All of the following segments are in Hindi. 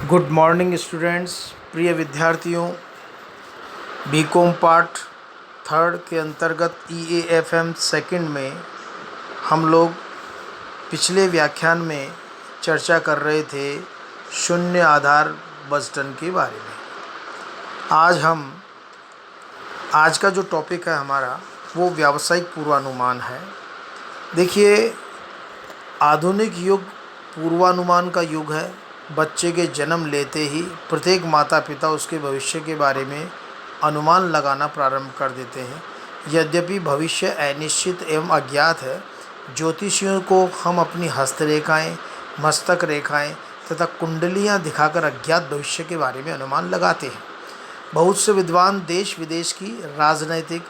Good morning students. प्रिय विद्यार्थियों, बीकॉम पार्ट थर्ड के अंतर्गत EAFM सेकंड में हम लोग पिछले व्याख्यान में चर्चा कर रहे थे शून्य आधार बजटन के बारे में। आज का जो टॉपिक है हमारा वो व्यावसायिक पूर्वानुमान है। देखिए, आधुनिक युग पूर्वानुमान का युग है। बच्चे के जन्म लेते ही प्रत्येक माता पिता उसके भविष्य के बारे में अनुमान लगाना प्रारंभ कर देते हैं। यद्यपि भविष्य अनिश्चित एवं अज्ञात है, ज्योतिषियों को हम अपनी हस्तरेखाएं, मस्तक रेखाएं तथा कुंडलियां दिखाकर अज्ञात भविष्य के बारे में अनुमान लगाते हैं। बहुत से विद्वान देश विदेश की राजनैतिक,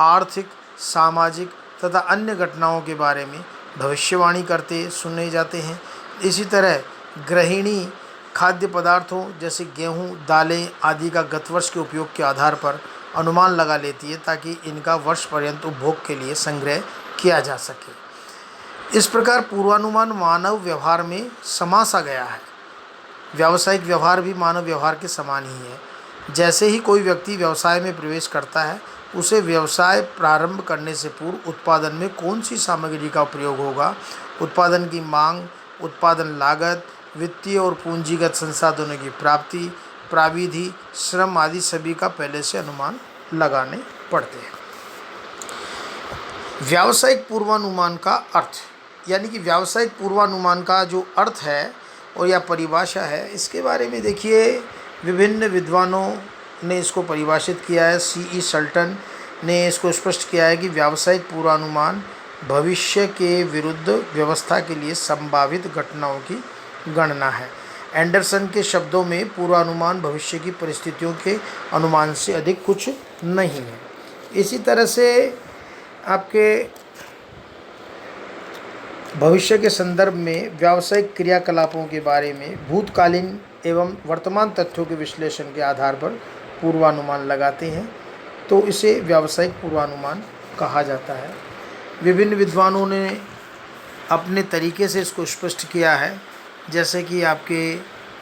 आर्थिक, सामाजिक तथा अन्य घटनाओं के बारे में भविष्यवाणी करते सुने जाते हैं। इसी तरह गृहिणी खाद्य पदार्थों जैसे गेहूं, दालें आदि का गत वर्ष के उपयोग के आधार पर अनुमान लगा लेती है ताकि इनका वर्ष पर्यंत उपभोग के लिए संग्रह किया जा सके। इस प्रकार पूर्वानुमान मानव व्यवहार में समा सा गया है। व्यावसायिक व्यवहार भी मानव व्यवहार के समान ही है। जैसे ही कोई व्यक्ति व्यवसाय में प्रवेश करता है, उसे व्यवसाय प्रारंभ करने से पूर्व उत्पादन में कौन सी सामग्री का उपयोग होगा, उत्पादन की मांग, उत्पादन लागत, वित्तीय और पूंजीगत संसाधनों की प्राप्ति, प्राविधि, श्रम आदि सभी का पहले से अनुमान लगाने पड़ते हैं। व्यावसायिक पूर्वानुमान का अर्थ, यानी कि व्यावसायिक पूर्वानुमान का जो अर्थ है और या परिभाषा है, इसके बारे में देखिए विभिन्न विद्वानों ने इसको परिभाषित किया है। C.E. सल्टन ने इसको स्पष्ट किया है कि व्यावसायिक पूर्वानुमान भविष्य के विरुद्ध व्यवस्था के लिए संभावित घटनाओं की गणना है। एंडरसन के शब्दों में पूर्वानुमान भविष्य की परिस्थितियों के अनुमान से अधिक कुछ नहीं है। इसी तरह से आपके भविष्य के संदर्भ में व्यावसायिक क्रियाकलापों के बारे में भूतकालीन एवं वर्तमान तथ्यों के विश्लेषण के आधार पर पूर्वानुमान लगाते हैं, तो इसे व्यावसायिक पूर्वानुमान कहा जाता है। विभिन्न विद्वानों ने अपने तरीके से इसको स्पष्ट किया है। जैसे कि आपके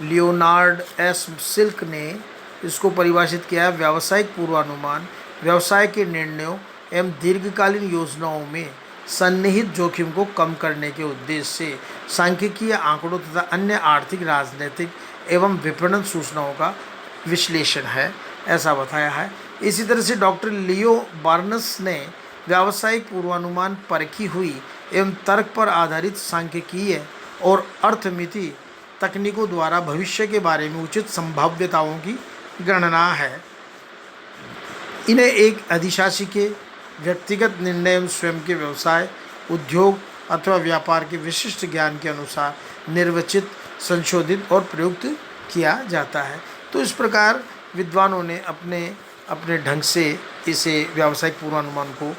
लियोनार्ड एस सिल्क ने इसको परिभाषित किया है। व्यावसायिक पूर्वानुमान व्यवसाय के निर्णयों एवं दीर्घकालीन योजनाओं में सन्निहित जोखिम को कम करने के उद्देश्य से सांख्यिकीय आंकड़ों तथा अन्य आर्थिक, राजनीतिक एवं विपणन सूचनाओं का विश्लेषण है, ऐसा बताया है। इसी तरह से डॉक्टर लियो बार्नस ने व्यावसायिक पूर्वानुमान परखी हुई एवं तर्क पर आधारित सांख्यिकीय और अर्थमिति तकनीकों द्वारा भविष्य के बारे में उचित संभाव्यताओं की गणना है। इन्हें एक अधिशासी के व्यक्तिगत निर्णय एवं स्वयं के व्यवसाय, उद्योग अथवा व्यापार के विशिष्ट ज्ञान के अनुसार निर्वचित, संशोधित और प्रयुक्त किया जाता है। तो इस प्रकार विद्वानों ने अपने अपने ढंग से इसे व्यावसायिक पूर्वानुमान को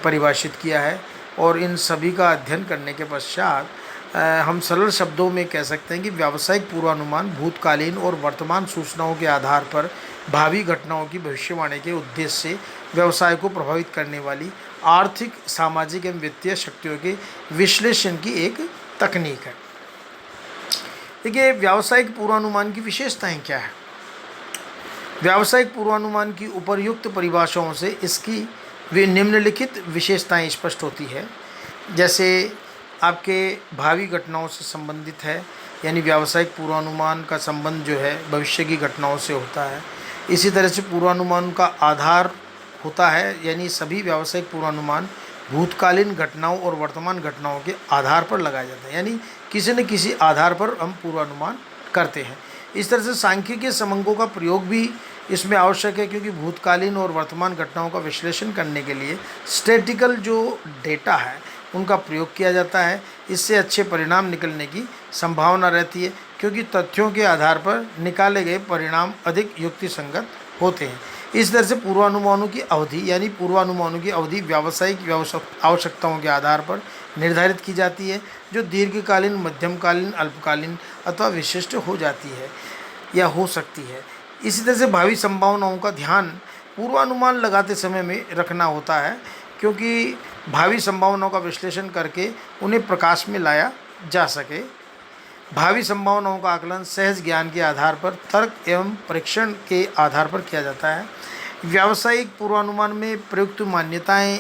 परिभाषित किया है। और इन सभी का अध्ययन करने के पश्चात हम सरल शब्दों में कह सकते हैं कि व्यावसायिक पूर्वानुमान भूतकालीन और वर्तमान सूचनाओं के आधार पर भावी घटनाओं की भविष्यवाणी के उद्देश्य से व्यवसाय को प्रभावित करने वाली आर्थिक, सामाजिक एवं वित्तीय शक्तियों के विश्लेषण की एक तकनीक है। देखिए, व्यावसायिक पूर्वानुमान की विशेषताएं क्या है। व्यावसायिक पूर्वानुमान की उपर्युक्त परिभाषाओं से इसकी वे निम्नलिखित विशेषताएं स्पष्ट होती है। जैसे आपके भावी घटनाओं से संबंधित है, यानी व्यावसायिक पूर्वानुमान का संबंध जो है भविष्य की घटनाओं से होता है। इसी तरह से पूर्वानुमान का आधार होता है, यानी सभी व्यावसायिक पूर्वानुमान भूतकालीन घटनाओं और वर्तमान घटनाओं के आधार पर लगाए जाते हैं, यानी किसी न किसी आधार पर हम पूर्वानुमान करते हैं। इस तरह से सांख्यिकीय समंकों का प्रयोग भी इसमें आवश्यक है, क्योंकि भूतकालीन और वर्तमान घटनाओं का विश्लेषण करने के लिए स्टैटिकल जो डेटा है उनका प्रयोग किया जाता है। इससे अच्छे परिणाम निकलने की संभावना रहती है, क्योंकि तथ्यों के आधार पर निकाले गए परिणाम अधिक युक्तिसंगत होते हैं। इस तरह से पूर्वानुमानों की अवधि, यानी पूर्वानुमानों की अवधि व्यावसायिक आवश्यकताओं के आधार पर निर्धारित की जाती है, जो दीर्घकालीन, मध्यमकालीन, अल्पकालीन अथवा विशिष्ट हो जाती है या हो सकती है। इसी तरह से भावी संभावनाओं का ध्यान पूर्वानुमान लगाते समय में रखना होता है, क्योंकि भावी संभावनाओं का विश्लेषण करके उन्हें प्रकाश में लाया जा सके। भावी संभावनाओं का आकलन सहज ज्ञान के आधार पर तर्क एवं परीक्षण के आधार पर किया जाता है। व्यावसायिक पूर्वानुमान में प्रयुक्त मान्यताएं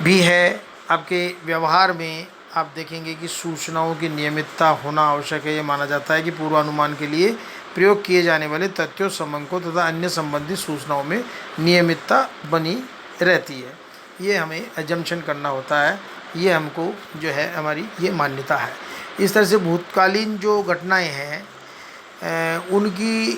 भी है। आपके व्यवहार में आप देखेंगे कि सूचनाओं की नियमितता होना आवश्यक है। ये माना जाता है कि पूर्वानुमान के लिए प्रयोग किए जाने वाले तथ्यों, संबंधों तथा अन्य संबंधित सूचनाओं में नियमितता बनी रहती है। ये हमें एजम्पशन करना होता है, ये हमको जो है हमारी ये मान्यता है। इस तरह से भूतकालीन जो घटनाएं हैं उनकी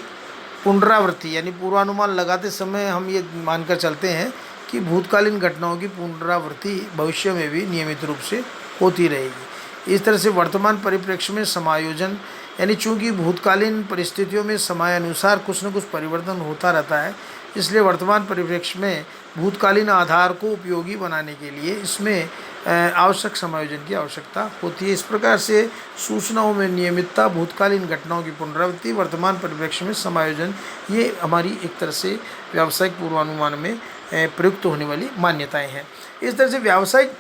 पुनरावृत्ति यानी पूर्वानुमान लगाते समय हम ये मानकर चलते हैं कि भूतकालीन घटनाओं की पुनरावृत्ति भविष्य में भी नियमित रूप से होती रहेगी। इस तरह से वर्तमान परिप्रेक्ष्य में समायोजन यानी चूंकि भूतकालीन परिस्थितियों में समय अनुसार कुछ न कुछ परिवर्तन होता रहता है, इसलिए वर्तमान परिप्रेक्ष्य में भूतकालीन आधार को उपयोगी बनाने के लिए इसमें आवश्यक समायोजन की आवश्यकता होती है। इस प्रकार से सूचनाओं में नियमितता, भूतकालीन घटनाओं की पुनरावृत्ति, वर्तमान परिप्रेक्ष्य में समायोजन, ये हमारी एक तरह से व्यावसायिक पूर्वानुमान में प्रयुक्त होने वाली मान्यताएं हैं। इस तरह से व्यावसायिक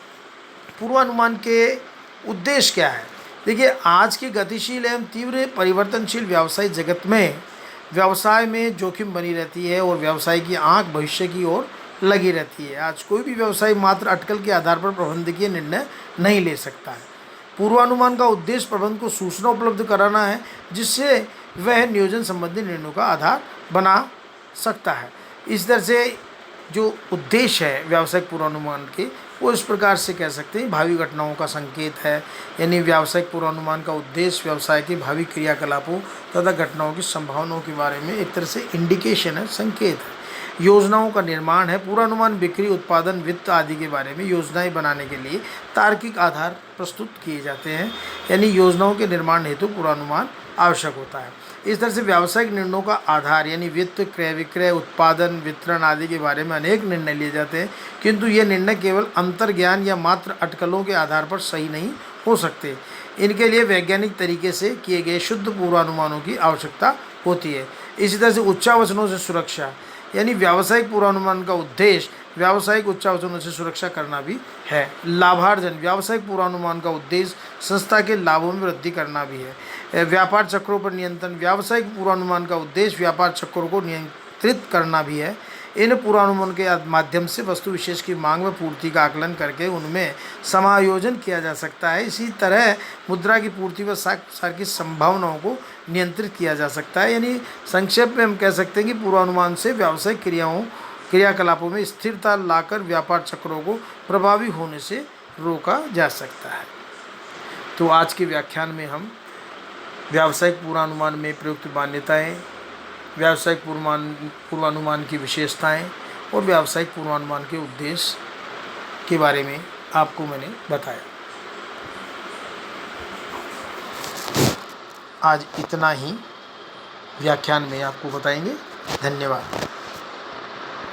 पूर्वानुमान के उद्देश्य क्या है? देखिए, आज की गतिशील एवं तीव्र परिवर्तनशील व्यावसायिक जगत में व्यवसाय में जोखिम बनी रहती है और व्यवसाय की आंख भविष्य की ओर लगी रहती है। आज कोई भी व्यवसाय मात्र अटकल के आधार पर प्रबंधकीय निर्णय नहीं ले सकता है। पूर्वानुमान का उद्देश्य प्रबंधक को सूचना उपलब्ध कराना है जिससे वह नियोजन संबंधी निर्णयों का आधार बना सकता है। इस तरह से जो उद्देश्य है व्यावसायिक पूर्वानुमान के, वो इस प्रकार से कह सकते हैं भावी घटनाओं का संकेत है। यानी व्यावसायिक पूर्वानुमान का उद्देश्य व्यवसाय के भावी क्रियाकलापों तथा घटनाओं की संभावनाओं के बारे में एक तरह से इंडिकेशन है, संकेत है। योजनाओं का निर्माण है। पूर्वानुमान बिक्री, उत्पादन, वित्त आदि के बारे में योजनाएं बनाने के लिए तार्किक आधार प्रस्तुत किए जाते हैं। यानी योजनाओं के निर्माण हेतु पूर्वानुमान आवश्यक होता है। इस तरह से व्यावसायिक निर्णयों का आधार यानी वित्त, क्रय विक्रय, उत्पादन, वितरण आदि के बारे में अनेक निर्णय लिए जाते हैं, किंतु ये निर्णय केवल अंतर्ज्ञान या मात्र अटकलों के आधार पर सही नहीं हो सकते। इनके लिए वैज्ञानिक तरीके से किए गए शुद्ध पूर्वानुमानों की आवश्यकता होती है। इसी तरह से उच्चावचनों से सुरक्षा यानी व्यावसायिक पूर्वानुमान का उद्देश्य व्यावसायिक उच्चावचनों से सुरक्षा करना भी है। लाभार्जन व्यावसायिक पूर्वानुमान का उद्देश्य संस्था के लाभों में वृद्धि करना भी है। व्यापार चक्रों पर नियंत्रण व्यावसायिक पूर्वानुमान का उद्देश्य व्यापार चक्रों को नियंत्रित करना भी है। इन पूर्वानुमान के माध्यम से वस्तु विशेष की मांग व पूर्ति का आकलन करके उनमें समायोजन किया जा सकता है। इसी तरह मुद्रा की पूर्ति व सार की संभावनाओं को नियंत्रित किया जा सकता है। यानी संक्षेप में हम कह सकते हैं कि पूर्वानुमान से व्यावसायिक क्रियाकलापों में स्थिरता लाकर व्यापार चक्रों को प्रभावी होने से रोका जा सकता है। तो आज के व्याख्यान में हम व्यावसायिक पूर्वानुमान में प्रयुक्त मान्यताएं, व्यावसायिक पूर्वानुमान की विशेषताएं और व्यावसायिक पूर्वानुमान के उद्देश्य के बारे में आपको मैंने बताया। आज इतना ही व्याख्यान में आपको बताएंगे। धन्यवाद।